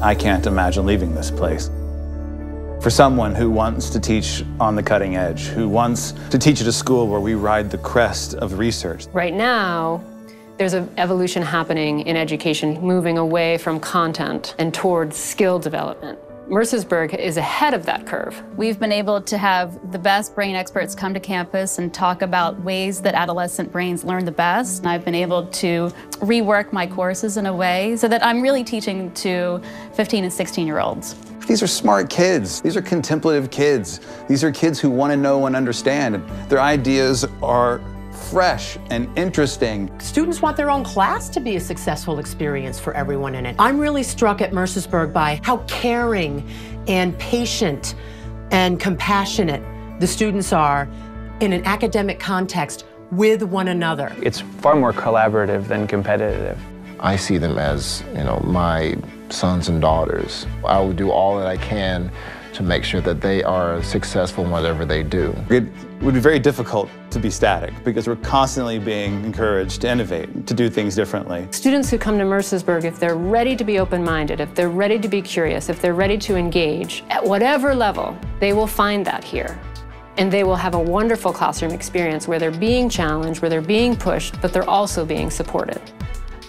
I can't imagine leaving this place. For someone who wants to teach on the cutting edge, who wants to teach at a school where we ride the crest of research. Right now, there's an evolution happening in education, moving away from content and towards skill development. Mercersburg is ahead of that curve. We've been able to have the best brain experts come to campus and talk about ways that adolescent brains learn the best. And I've been able to rework my courses in a way so that I'm really teaching to 15 and 16-year-olds. These are smart kids. These are contemplative kids. These are kids who want to know and understand. Their ideas are fresh and interesting. Students want their own class to be a successful experience for everyone in it. I'm really struck at Mercersburg by how caring and patient and compassionate the students are in an academic context with one another. It's far more collaborative than competitive. I see them as, my sons and daughters. I will do all that I can to make sure that they are successful in whatever they do. It would be very difficult to be static because we're constantly being encouraged to innovate, to do things differently. Students who come to Mercersburg, if they're ready to be open-minded, if they're ready to be curious, if they're ready to engage, at whatever level, they will find that here. And they will have a wonderful classroom experience where they're being challenged, where they're being pushed, but they're also being supported.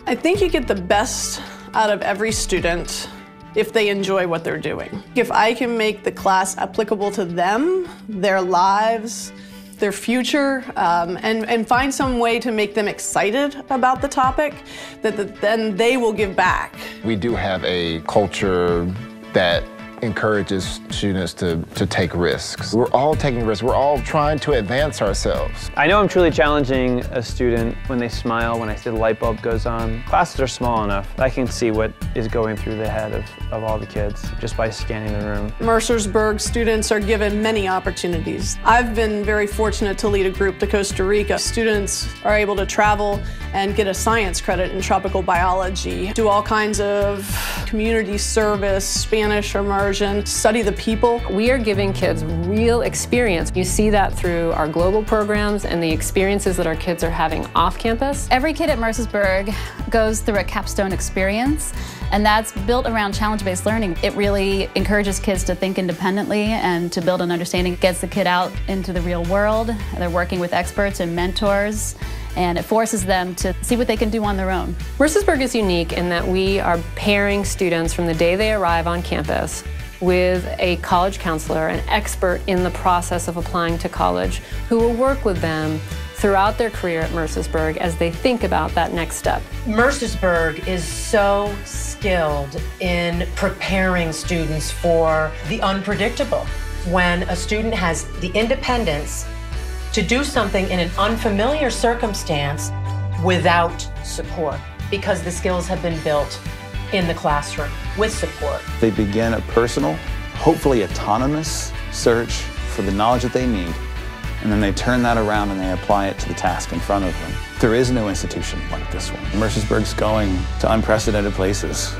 I think you get the best out of every student if they enjoy what they're doing. If I can make the class applicable to them, their lives, their future, and find some way to make them excited about the topic, then they will give back. We do have a culture that encourages students to take risks. We're all taking risks. We're all trying to advance ourselves. I know I'm truly challenging a student when they smile, when I see the light bulb goes on. Classes are small enough. I can see what is going through the head of all the kids just by scanning the room. Mercersburg students are given many opportunities. I've been very fortunate to lead a group to Costa Rica. Students are able to travel and get a science credit in tropical biology, do all kinds of community service, Spanish immersion, study the people. We are giving kids real experience. You see that through our global programs and the experiences that our kids are having off campus. Every kid at Mercersburg goes through a capstone experience, and that's built around challenge-based learning. It really encourages kids to think independently and to build an understanding. It gets the kid out into the real world. They're working with experts and mentors, and it forces them to see what they can do on their own. Mercersburg is unique in that we are pairing students from the day they arrive on campus with a college counselor, an expert in the process of applying to college, who will work with them throughout their career at Mercersburg as they think about that next step. Mercersburg is so skilled in preparing students for the unpredictable. When a student has the independence to do something in an unfamiliar circumstance without support, because the skills have been built in the classroom with support. They begin a personal, hopefully autonomous search for the knowledge that they need, and then they turn that around and they apply it to the task in front of them. There is no institution like this one. Mercersburg's going to unprecedented places.